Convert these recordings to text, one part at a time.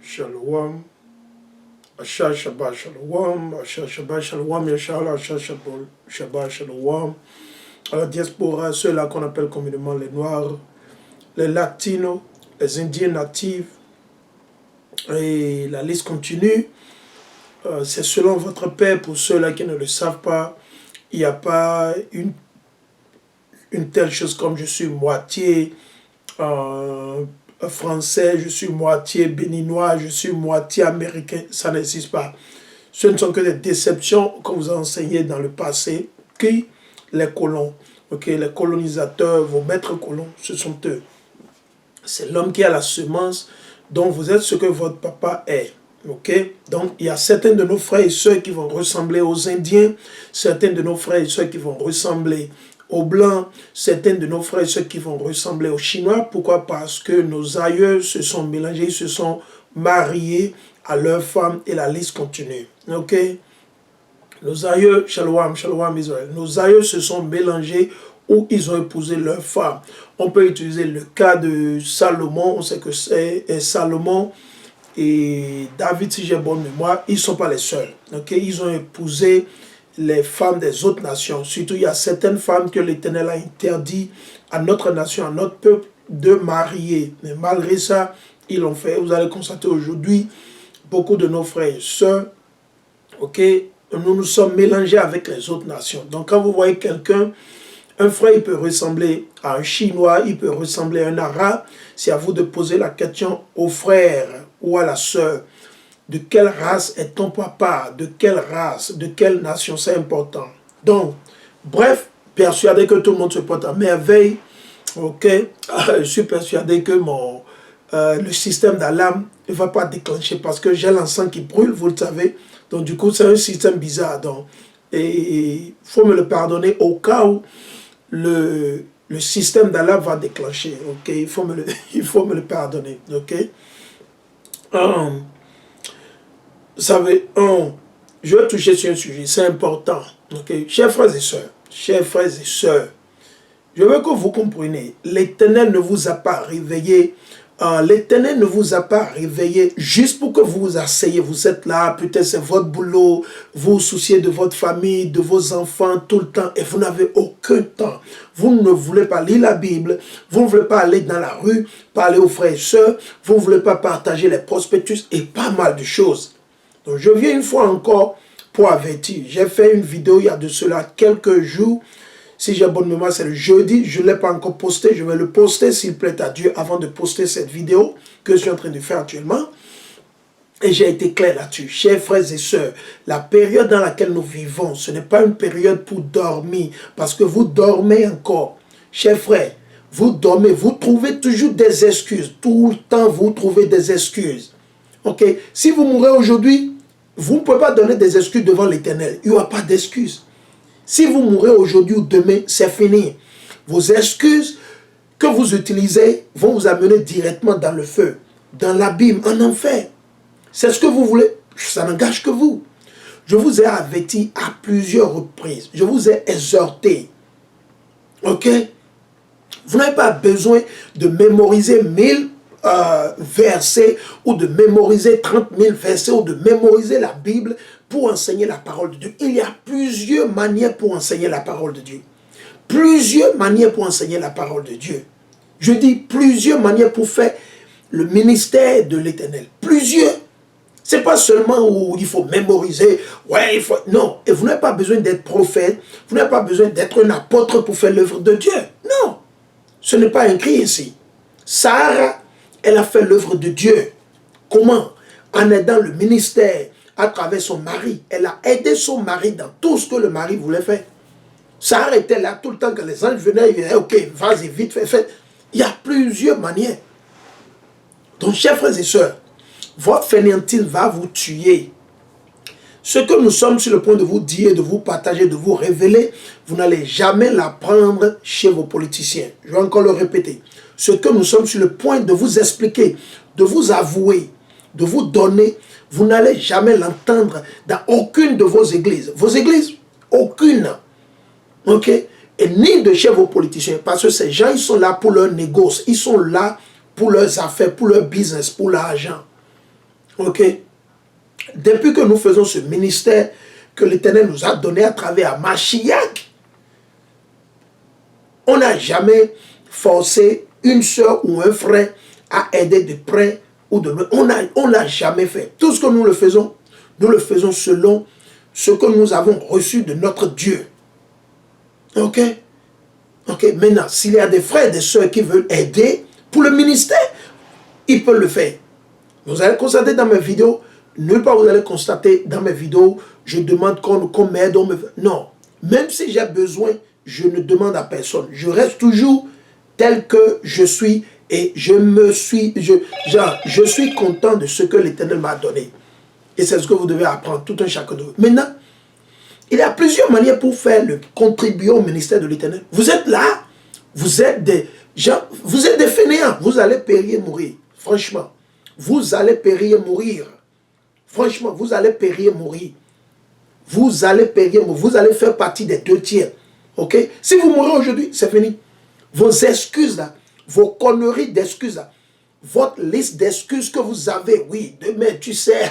Shalom, Asha Shabbat Shalom, Asha Shabbat Shalom, Yashala, Asha Shabbat Shalom. À la diaspora, ceux-là qu'on appelle communément les Noirs, les Latinos, les Indiens natifs, et la liste continue. C'est selon votre paix, pour ceux-là qui ne le savent pas, il n'y a pas une telle chose comme je suis moitié français, je suis moitié béninois, je suis moitié américain, ça n'existe pas. Ce ne sont que des déceptions qu'on vous a enseignées dans le passé, qui les colons, les colonisateurs, vos maîtres colons, ce sont eux. C'est l'homme qui a la semence, dont vous êtes ce que votre papa est. Donc, il y a certains de nos frères et sœurs qui vont ressembler aux Indiens, certains de nos frères et sœurs qui vont ressembler aux Blancs, certains de nos frères et sœurs qui vont ressembler aux Chinois. Pourquoi? Parce que nos aïeux se sont mélangés, ils se sont mariés à leurs femmes et la liste continue. Nos aïeux, shalom, shalom Israël, nos aïeux se sont mélangés ou ils ont épousé leurs femmes. On peut utiliser le cas de Salomon, on sait que c'est Salomon et David, si j'ai bonne mémoire, ils ne sont pas les seuls. Ils ont épousé les femmes des autres nations. Surtout, il y a certaines femmes que l'Éternel a interdit à notre nation, à notre peuple, de marier. Mais malgré ça, ils l'ont fait. Vous allez constater aujourd'hui, beaucoup de nos frères et sœurs, nous nous sommes mélangés avec les autres nations. Donc, quand vous voyez quelqu'un, un frère, il peut ressembler à un Chinois, il peut ressembler à un Arabe. C'est à vous de poser la question au frère ou à la sœur. De quelle race est ton papa? De quelle race? De quelle nation? C'est important. Donc, bref, persuadé que tout le monde se porte à merveille. Je suis persuadé que le système d'alarme ne va pas déclencher parce que j'ai l'encens qui brûle, vous le savez. Donc, du coup, c'est un système bizarre. Donc, et il faut me le pardonner au cas où le système d'alarme va déclencher. Il faut me le pardonner. Vous savez, je vais toucher sur un sujet, c'est important. Chers frères et sœurs, je veux que vous compreniez, l'Éternel ne vous a pas réveillé. L'Éternel ne vous a pas réveillé juste pour que vous vous asseyez. Vous êtes là, peut-être c'est votre boulot, vous vous souciez de votre famille, de vos enfants tout le temps et vous n'avez aucun temps. Vous ne voulez pas lire la Bible, vous ne voulez pas aller dans la rue, parler aux frères et sœurs, vous ne voulez pas partager les prospectus et pas mal de choses. Donc je viens une fois encore pour avertir. J'ai fait une vidéo il y a de cela quelques jours. Si j'ai bonne mémoire, c'est le jeudi. Je ne l'ai pas encore posté. Je vais le poster s'il plaît à Dieu avant de poster cette vidéo que je suis en train de faire actuellement. Et j'ai été clair là-dessus. Chers frères et sœurs, la période dans laquelle nous vivons, ce n'est pas une période pour dormir. Parce que vous dormez encore. Chers frères, vous dormez. Vous trouvez toujours des excuses. Tout le temps, vous trouvez des excuses. Si vous mourrez aujourd'hui, vous ne pouvez pas donner des excuses devant l'Éternel. Il n'y aura pas d'excuses. Si vous mourrez aujourd'hui ou demain, c'est fini. Vos excuses que vous utilisez vont vous amener directement dans le feu, dans l'abîme, en enfer. C'est ce que vous voulez. Ça n'engage que vous. Je vous ai averti à plusieurs reprises. Je vous ai exhorté. Vous n'avez pas besoin de mémoriser 1000 versets ou de mémoriser 30 000 versets ou de mémoriser la Bible pour enseigner la parole de Dieu. Il y a plusieurs manières pour enseigner la parole de Dieu. Plusieurs manières pour enseigner la parole de Dieu. Je dis plusieurs manières pour faire le ministère de l'Éternel. Plusieurs. Ce n'est pas seulement où il faut mémoriser. Non. Et vous n'avez pas besoin d'être prophète. Vous n'avez pas besoin d'être un apôtre pour faire l'œuvre de Dieu. Non. Ce n'est pas écrit ici. Sarah, elle a fait l'œuvre de Dieu. Comment? En aidant le ministère à travers son mari. Elle a aidé son mari dans tout ce que le mari voulait faire. Sarah était là tout le temps que les anges venaient. Ils disaient, ok, vas-y, vite, fais. Il y a plusieurs manières. Donc, chers frères et sœurs, votre fainéantise va vous tuer. Ce que nous sommes sur le point de vous dire, de vous partager, de vous révéler, vous n'allez jamais l'apprendre chez vos politiciens. Je vais encore le répéter. Ce que nous sommes sur le point de vous expliquer, de vous avouer, de vous donner, vous n'allez jamais l'entendre dans aucune de vos églises. Vos églises, aucune. Et ni de chez vos politiciens. Parce que ces gens, ils sont là pour leur négoce. Ils sont là pour leurs affaires, pour leur business, pour l'argent. Ok? Depuis que nous faisons ce ministère que l'Éternel nous a donné à travers Mashiach, on n'a jamais forcé une soeur ou un frère à aider de près ou de loin. On l'a jamais fait. Tout ce que nous le faisons selon ce que nous avons reçu de notre Dieu. Ok? Ok? Maintenant, s'il y a des frères et des soeurs qui veulent aider pour le ministère, ils peuvent le faire. Vous allez constater dans mes vidéos, nulle part vous allez constater dans mes vidéos, je demande qu'on m'aide. Non. Même si j'ai besoin, je ne demande à personne. Je reste toujours tel que je suis et je suis content de ce que l'Éternel m'a donné. Et c'est ce que vous devez apprendre, tout un chacun de vous. Maintenant, il y a plusieurs manières pour contribuer au ministère de l'Éternel. Vous êtes là, vous êtes des gens, vous êtes des fainéants, vous allez périr, mourir. Franchement, vous allez périr, mourir. Franchement, vous allez périr, mourir. Vous allez périr, vous allez faire partie des 2 tiers. Ok? Si vous mourrez aujourd'hui, c'est fini. Vos excuses là, vos conneries d'excuses là, votre liste d'excuses que vous avez, oui, demain, tu sais,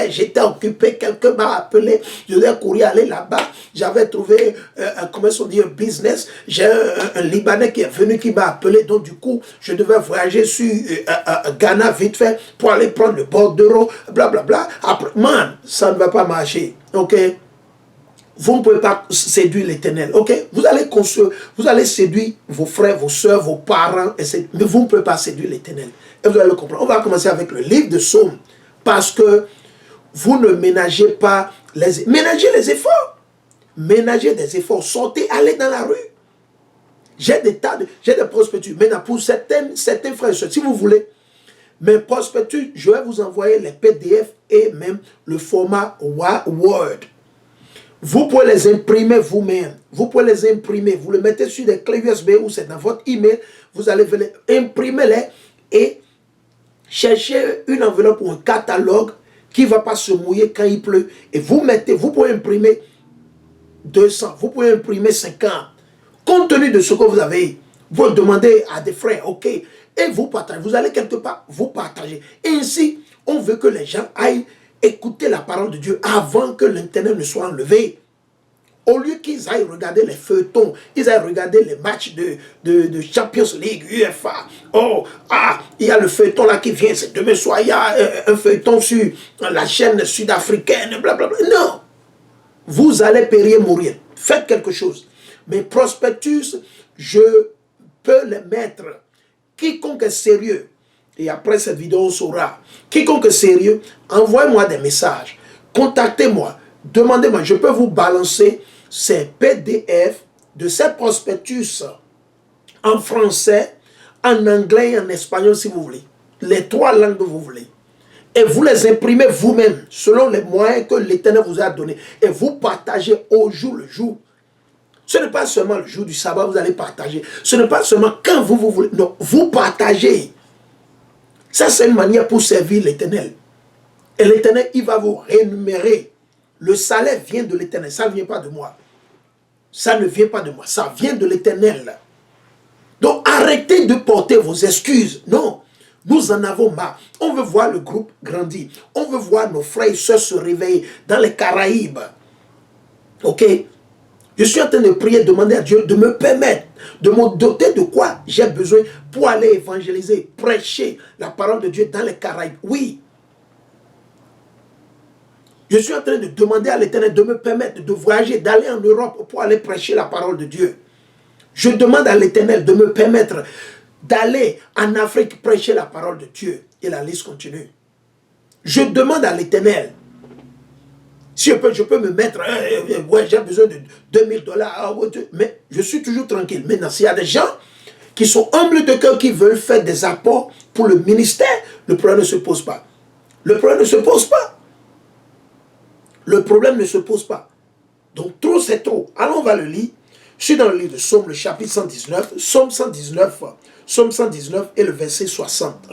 j'étais occupé, quelqu'un m'a appelé, je devais courir aller là-bas, j'avais trouvé, comment on dit, un business, j'ai un Libanais qui est venu, qui m'a appelé, donc du coup, je devais voyager sur Ghana vite fait, pour aller prendre le bordereau, blablabla, après, man, ça ne va pas marcher, ok? Vous ne pouvez pas séduire l'Éternel, ok? Vous allez séduire vos frères, vos soeurs, vos parents, etc. Mais vous ne pouvez pas séduire l'Éternel. Et vous allez le comprendre. On va commencer avec le livre de Psaumes. Parce que vous ne ménagez pas ménagez les efforts. Ménagez des efforts. Sortez, allez dans la rue. J'ai des prospectus. Maintenant, pour certains frères et soeurs, si vous voulez, mes prospectus, je vais vous envoyer les PDF et même le format Word. Vous pouvez les imprimer vous-même. Vous pouvez les imprimer. Vous les mettez sur des clés USB ou c'est dans votre email. Vous allez imprimer-les et chercher une enveloppe ou un catalogue qui ne va pas se mouiller quand il pleut. Et vous pouvez imprimer 200. Vous pouvez imprimer 50. Compte tenu de ce que vous avez, vous demandez à des frères, ok, et vous partagez. Vous allez quelque part, vous partagez. Et ainsi, on veut que les gens aillent écouter la parole de Dieu avant que l'Internet ne soit enlevé. Au lieu qu'ils aillent regarder les feuilletons, ils aillent regarder les matchs de Champions League, UEFA. Oh, il y a le feuilleton là qui vient, c'est demain soir, il y a un feuilleton sur la chaîne sud-africaine, blablabla. Non, vous allez périr, mourir. Faites quelque chose. Mes prospectus, je peux les mettre. Quiconque est sérieux, et après cette vidéo, on saura. Quiconque est sérieux, envoyez-moi des messages. Contactez-moi. Demandez-moi. Je peux vous balancer ces PDF de ces prospectus en français, en anglais et en espagnol si vous voulez. Les 3 langues que vous voulez. Et vous les imprimez vous-même selon les moyens que l'Éternel vous a donnés. Et vous partagez au jour le jour. Ce n'est pas seulement le jour du sabbat vous allez partager. Ce n'est pas seulement quand vous voulez. Non, vous partagez. Ça, c'est une manière pour servir l'Éternel. Et l'Éternel, il va vous rémunérer. Le salaire vient de l'Éternel. Ça ne vient pas de moi. Ça ne vient pas de moi. Ça vient de l'Éternel. Donc, arrêtez de porter vos excuses. Non. Nous en avons marre. On veut voir le groupe grandir. On veut voir nos frères et sœurs se réveiller dans les Caraïbes. Ok? Je suis en train de prier, demander à Dieu de me permettre, de me doter de quoi j'ai besoin pour aller évangéliser, prêcher la parole de Dieu dans les Caraïbes. Oui. Je suis en train de demander à l'Éternel de me permettre de voyager, d'aller en Europe pour aller prêcher la parole de Dieu. Je demande à l'Éternel de me permettre d'aller en Afrique prêcher la parole de Dieu. Et la liste continue. Je demande à l'Éternel. Si je peux me mettre, ouais, j'ai besoin de $2000, mais je suis toujours tranquille. Maintenant, s'il y a des gens qui sont humbles de cœur, qui veulent faire des apports pour le ministère, le problème ne se pose pas. Le problème ne se pose pas. Le problème ne se pose pas. Donc, trop, c'est trop. Allons, on va le lire. Je suis dans le livre de Psaume, le chapitre 119, Psaume 119 et le verset 60.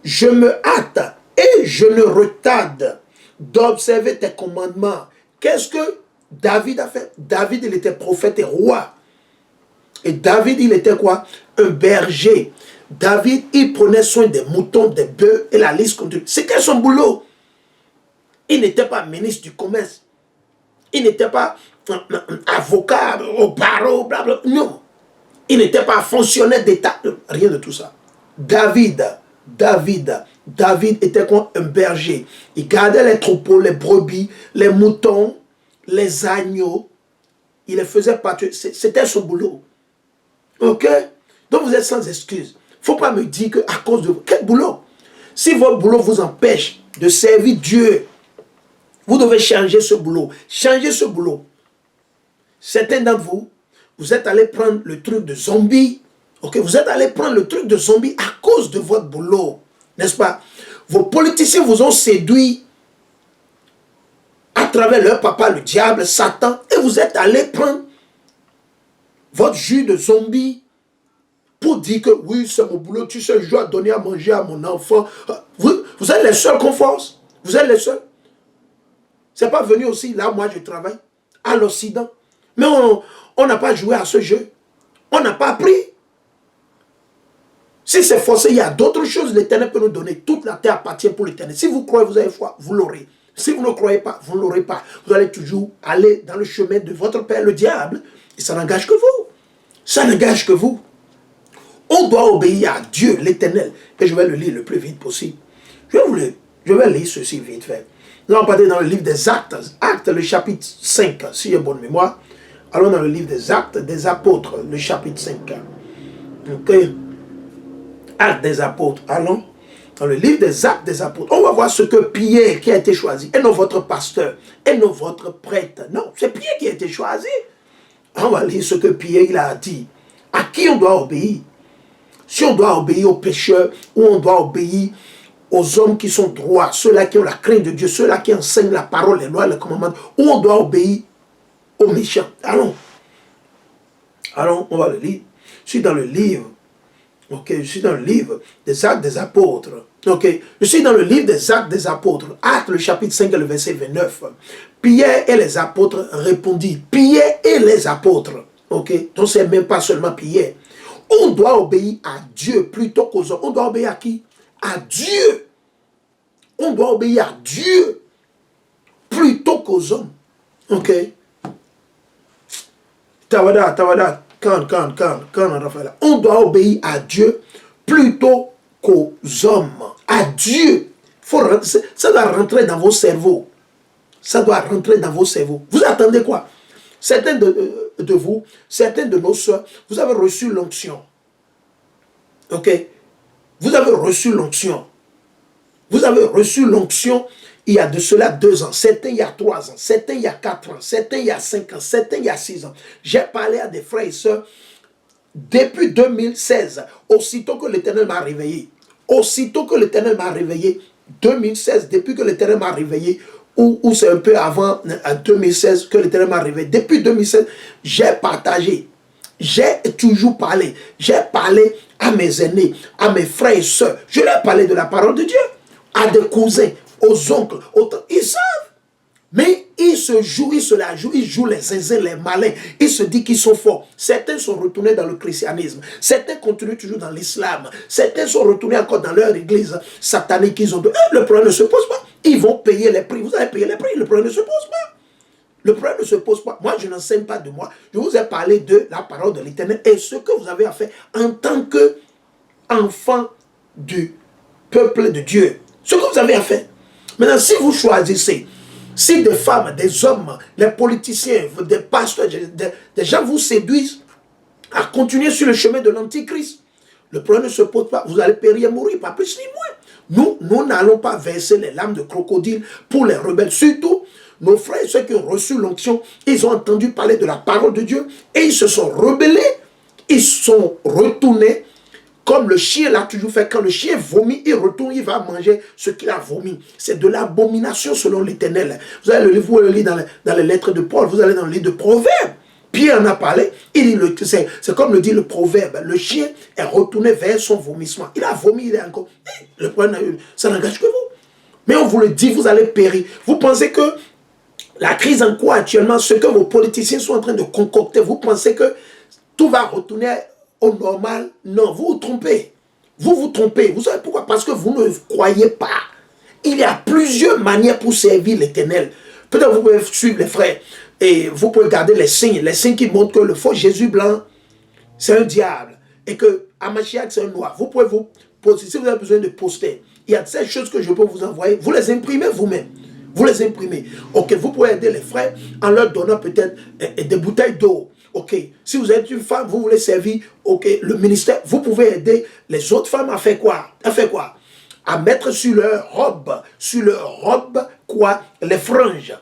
Je me hâte et je ne retarde d'observer tes commandements. Qu'est-ce que David a fait? David, il était prophète et roi. Et David, il était quoi? Un berger. David, il prenait soin des moutons, des bœufs et la liste continue. C'était son boulot. Il n'était pas ministre du commerce. Il n'était pas avocat au barreau, blablabla. Non. Il n'était pas fonctionnaire d'État. Rien de tout ça. David était comme un berger. Il gardait les troupeaux, les brebis, les moutons, les agneaux. Il les faisait partir. C'était son boulot. Ok? Donc vous êtes sans excuse. Il ne faut pas me dire qu'à cause de vous. Quel boulot? Si votre boulot vous empêche de servir Dieu, vous devez changer ce boulot. Changez ce boulot. Certains d'entre vous, vous êtes allés prendre le truc de zombie. Ok, vous êtes allés prendre le truc de zombie à cause de votre boulot. N'est-ce pas? Vos politiciens vous ont séduit à travers leur papa, le diable, Satan, et vous êtes allés prendre votre jus de zombie pour dire que oui, c'est mon boulot, tu sais, je dois donner à manger à mon enfant. Vous êtes les seuls qu'on force. Vous êtes les seuls. C'est pas venu aussi, là, moi, je travaille à l'Occident. Mais on n'a pas joué à ce jeu. On n'a pas appris. Si c'est forcé, il y a d'autres choses. L'Éternel peut nous donner. Toute la terre appartient pour l'Éternel. Si vous croyez, vous avez foi, vous l'aurez. Si vous ne croyez pas, vous ne l'aurez pas. Vous allez toujours aller dans le chemin de votre père, le diable. Et ça n'engage que vous. Ça n'engage que vous. On doit obéir à Dieu, l'Éternel. Et je vais le lire le plus vite possible. Je vais lire ceci vite fait. Nous allons parler dans le livre des Actes. Actes, le chapitre 5, si j'ai bonne mémoire. Allons dans le livre des Actes des Apôtres, le chapitre 5. Ok. Actes des Apôtres. Allons dans le livre des Actes des Apôtres. On va voir ce que Pierre qui a été choisi. Et non votre pasteur. Et non votre prêtre. Non, c'est Pierre qui a été choisi. On va lire ce que Pierre il a dit. À qui on doit obéir? Si on doit obéir aux pécheurs ou on doit obéir aux hommes qui sont droits, ceux-là qui ont la crainte de Dieu, ceux-là qui enseignent la parole, les lois, les commandements, ou on doit obéir aux méchants. Allons. Allons, on va le lire. Je suis dans le livre. Ok, je suis dans le livre des Actes des Apôtres. Ok, je suis dans le livre des Actes des Apôtres. Actes, le chapitre 5, le verset 29. Pierre et les apôtres répondirent. Pierre et les apôtres. Ok, donc c'est même pas seulement Pierre. On doit obéir à Dieu plutôt qu'aux hommes. On doit obéir à qui? À Dieu. On doit obéir à Dieu plutôt qu'aux hommes. Ok. Tawada. Quand, Raphaël. On doit obéir à Dieu plutôt qu'aux hommes. À Dieu. Ça doit rentrer dans vos cerveaux. Ça doit rentrer dans vos cerveaux. Vous attendez quoi? Certains de vous, certains de nos soeurs, vous avez reçu l'onction. Ok? Vous avez reçu l'onction. Vous avez reçu l'onction il y a de cela 2 ans, certains il y a 3 ans, certains il y a 4 ans, certains il y a 5 ans, certains il y a 6 ans. J'ai parlé à des frères et sœurs depuis 2016, aussitôt que l'Éternel m'a réveillé. Aussitôt que l'Éternel m'a réveillé, 2016, depuis que l'Éternel m'a réveillé, ou c'est un peu avant 2016 que l'Éternel m'a réveillé. Depuis 2016, j'ai partagé, j'ai toujours parlé, j'ai parlé à mes aînés, à mes frères et sœurs. Je leur ai parlé de la parole de Dieu, à des cousins, aux oncles, ils savent. Mais ils se jouent, ils se la jouent, ils jouent les zinzins, les malins. Ils se disent qu'ils sont forts. Certains sont retournés dans le christianisme. Certains continuent toujours dans l'islam. Certains sont retournés encore dans leur église satanique qu'ils ont. Le problème ne se pose pas. Ils vont payer les prix. Vous allez payer les prix. Le problème ne se pose pas. Le problème ne se pose pas. Moi, je n'enseigne pas de moi. Je vous ai parlé de la parole de l'Éternel et ce que vous avez à faire en tant qu'enfant du peuple de Dieu. Ce que vous avez à faire. Maintenant, si vous choisissez, si des femmes, des hommes, les politiciens, des pasteurs, des gens vous séduisent à continuer sur le chemin de l'Antichrist, le problème ne se pose pas. Vous allez périr et mourir, pas plus ni moins. Nous n'allons pas verser les larmes de crocodile pour les rebelles. Surtout, nos frères, ceux qui ont reçu l'onction, ils ont entendu parler de la parole de Dieu et ils se sont rebellés. Ils sont retournés comme le chien l'a toujours fait. Quand le chien vomit, il retourne, il va manger ce qu'il a vomi. C'est de l'abomination selon l'Éternel. Vous allez le lire dans les lettres de Paul, vous allez dans le livre de Proverbes. Pierre en a parlé, c'est comme le dit le proverbe, le chien est retourné vers son vomissement. Il a vomi, il est encore. Le problème, ça n'engage que vous. Mais on vous le dit, vous allez périr. Vous pensez que la crise en cours actuellement, ce que vos politiciens sont en train de concocter, vous pensez que tout va retourner au normal? Non, vous vous trompez. vous vous trompez. Vous savez pourquoi? Parce que vous ne croyez pas. Il y a plusieurs manières pour servir l'Éternel. Peut-être vous pouvez suivre les frères et vous pouvez garder les signes qui montrent que le faux Jésus blanc, c'est un diable. Et que Hamashiach, c'est un noir. Vous pouvez vous poster. Si vous avez besoin de poster, il y a ces choses que je peux vous envoyer. Vous les imprimez vous-même. Vous les imprimez. Ok, vous pouvez aider les frères en leur donnant peut-être des bouteilles d'eau. Ok, si vous êtes une femme, vous voulez servir le ministère, vous pouvez aider les autres femmes à faire quoi? À mettre sur leur robe, quoi? Les franges.